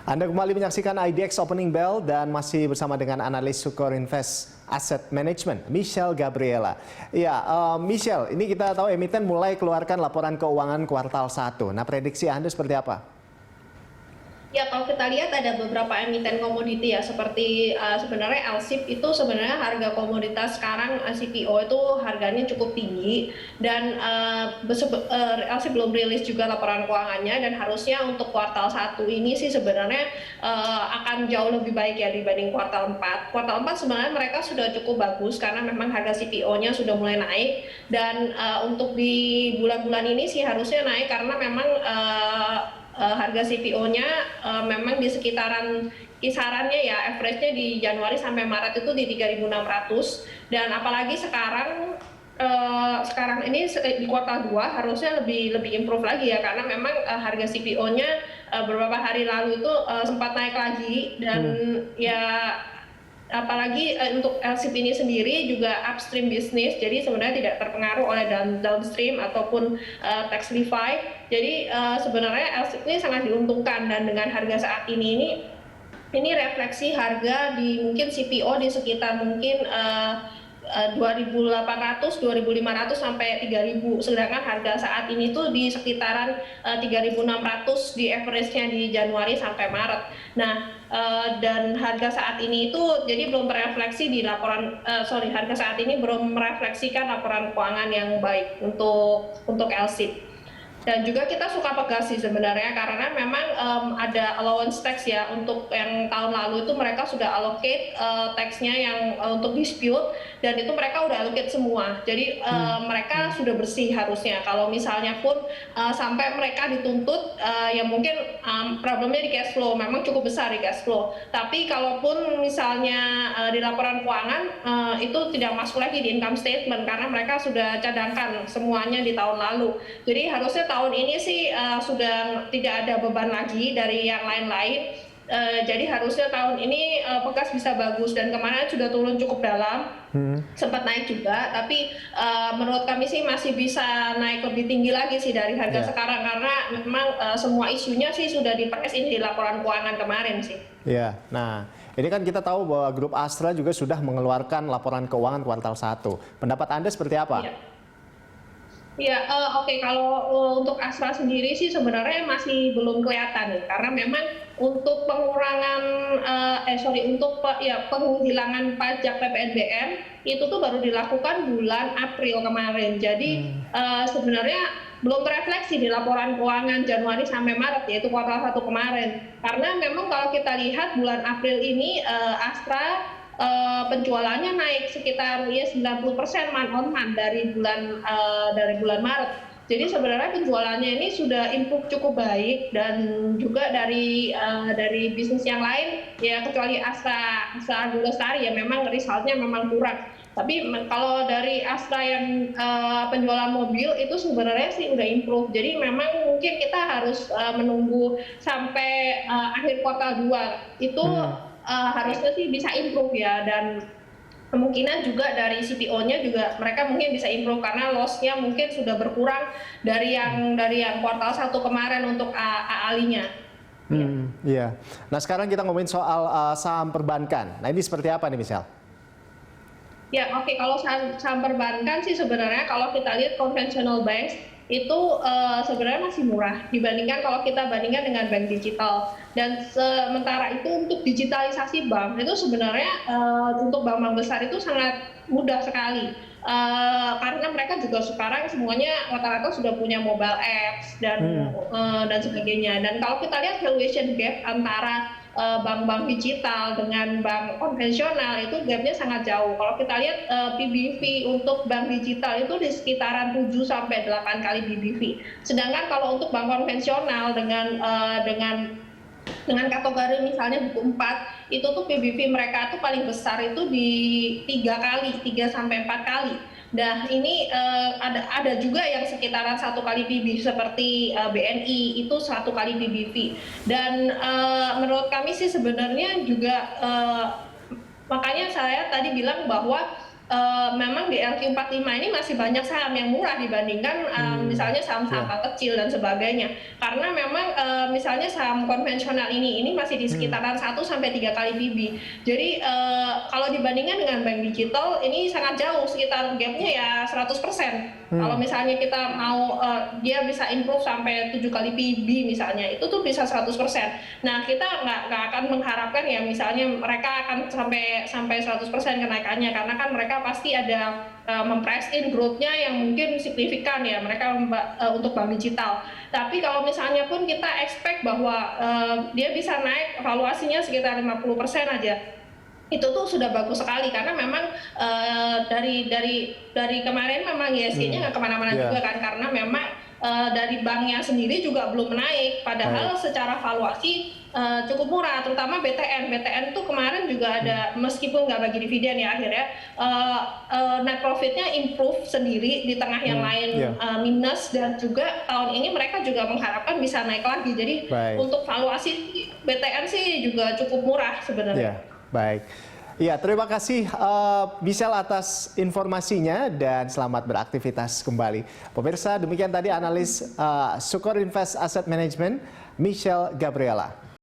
Anda kembali menyaksikan IDX Opening Bell dan masih bersama dengan analis Sukor Invest Asset Management, Michelle Gabriela. Ya, Michelle, ini kita tahu emiten mulai keluarkan laporan keuangan kuartal 1. Nah, prediksi Anda seperti apa? Ya, kalau kita lihat ada beberapa emiten komoditi ya, seperti sebenarnya LSIP itu sebenarnya harga komoditas sekarang CPO itu harganya cukup tinggi dan LSIP belum rilis juga laporan keuangannya dan harusnya untuk kuartal 1 ini sih sebenarnya akan jauh lebih baik ya dibanding kuartal 4. Kuartal 4 sebenarnya mereka sudah cukup bagus karena memang harga CPO-nya sudah mulai naik dan untuk di bulan-bulan ini sih harusnya naik karena memang harga CPO-nya memang di sekitaran kisarannya ya, average-nya di Januari sampai Maret itu di 3.600 dan apalagi sekarang ini di kuartal 2 harusnya lebih improve lagi ya karena memang harga CPO-nya beberapa hari lalu itu sempat naik lagi dan ya apalagi untuk LSIP ini sendiri juga upstream bisnis, jadi sebenarnya tidak terpengaruh oleh downstream ataupun tax levi. Jadi sebenarnya LSIP ini sangat diuntungkan dan dengan harga saat ini refleksi harga di mungkin CPO di sekitar mungkin 2.800, 2.500 sampai 3.000. Sedangkan harga saat ini tuh di sekitaran 3.600 di average-nya di Januari sampai Maret. Nah, dan harga saat ini itu jadi belum terefleksi di laporan harga saat ini belum merefleksikan laporan keuangan yang baik untuk LSIP. Dan juga kita suka pegas sih sebenarnya karena memang ada allowance tax ya, untuk yang tahun lalu itu mereka sudah allocate taxnya yang untuk dispute dan itu mereka udah allocate semua. Jadi mereka sudah bersih harusnya. Kalau misalnya pun sampai mereka dituntut ya mungkin problemnya di cash flow, memang cukup besar di cash flow. Tapi kalaupun misalnya di laporan keuangan itu tidak masuk lagi di income statement karena mereka sudah cadangkan semuanya di tahun lalu. Jadi harusnya tahun ini sih sudah tidak ada beban lagi dari yang lain-lain. Jadi harusnya tahun ini Pegas bisa bagus dan kemarin sudah turun cukup dalam, sempat naik juga. Tapi menurut kami sih masih bisa naik lebih tinggi lagi sih dari harga sekarang karena memang semua isunya sih sudah di-price in di laporan keuangan kemarin sih. Ya, nah ini kan kita tahu bahwa Grup Astra juga sudah mengeluarkan laporan keuangan kuartal 1. Pendapat Anda seperti apa? Ya, oke. Kalau untuk Astra sendiri sih sebenarnya masih belum kelihatan nih, karena memang untuk pengurangan, penghilangan pajak PPNBM itu tuh baru dilakukan bulan April kemarin. Jadi sebenarnya belum terefleksi di laporan keuangan Januari sampai Maret yaitu kuartal 1 kemarin. Karena memang kalau kita lihat bulan April ini Astra penjualannya naik sekitar 90% month on month dari bulan Maret. Jadi sebenarnya penjualannya ini sudah improve cukup baik dan juga dari bisnis yang lain ya kecuali Astra Lestari ya memang resultnya memang kurang. Tapi kalau dari Astra yang penjualan mobil itu sebenarnya sih udah improve. Jadi memang mungkin kita harus menunggu sampai akhir kuartal 2 itu harusnya sih bisa improve ya, dan kemungkinan juga dari CPO-nya juga mereka mungkin bisa improve karena loss-nya mungkin sudah berkurang dari yang kuartal 1 kemarin untuk AALI-nya. Iya. Nah sekarang kita ngomongin soal saham perbankan. Nah ini seperti apa nih Michelle? Ya, oke. Kalau saham perbankan sih sebenarnya kalau kita lihat conventional banks itu sebenarnya masih murah dibandingkan kalau kita bandingkan dengan bank digital. Dan sementara itu untuk digitalisasi bank itu sebenarnya untuk bank-bank besar itu sangat mudah sekali. Karena mereka juga sekarang semuanya rata-rata sudah punya mobile apps dan sebagainya. Dan kalau kita lihat valuation gap antara bank-bank digital dengan bank konvensional itu gapnya sangat jauh. Kalau kita lihat PBV untuk bank digital itu di sekitaran 7 sampai 8 kali PBV. Sedangkan kalau untuk bank konvensional dengan kategori misalnya buku 4 itu tuh PBV mereka tuh paling besar itu di 3 sampai 4 kali. Nah ini ada juga yang sekitaran 1 kali PBV seperti BNI itu 1 kali PBV. Dan menurut kami sih sebenarnya juga makanya saya tadi bilang bahwa memang di LQ45 ini masih banyak saham yang murah dibandingkan misalnya saham-saham kecil dan sebagainya. Karena memang misalnya saham konvensional ini masih di sekitaran 1 sampai 3 kali PB. Jadi kalau dibandingkan dengan bank digital ini sangat jauh, sekitar gapnya ya 100%. Kalau misalnya kita mau dia bisa improve sampai 7 kali PB misalnya, itu tuh bisa 100%. Nah, kita nggak akan mengharapkan ya misalnya mereka akan sampai 100% kenaikannya, karena kan mereka pasti ada memprice in growth-nya yang mungkin signifikan ya mereka untuk bank digital. Tapi kalau misalnya pun kita expect bahwa dia bisa naik valuasinya sekitar 50% aja, itu tuh sudah bagus sekali, karena memang dari kemarin memang ISG-nya nggak kemana-mana juga kan, karena memang dari banknya sendiri juga belum naik, padahal secara valuasi cukup murah, terutama BTN. BTN tuh kemarin juga ada, meskipun nggak bagi dividen ya akhirnya, net profitnya improve sendiri di tengah yang lain minus, dan juga tahun ini mereka juga mengharapkan bisa naik lagi. Jadi untuk valuasi BTN sih juga cukup murah sebenarnya. Baik. Ya, terima kasih Michelle atas informasinya dan selamat beraktivitas kembali. Pemirsa, demikian tadi analis Sukor Invest Asset Management, Michelle Gabriela.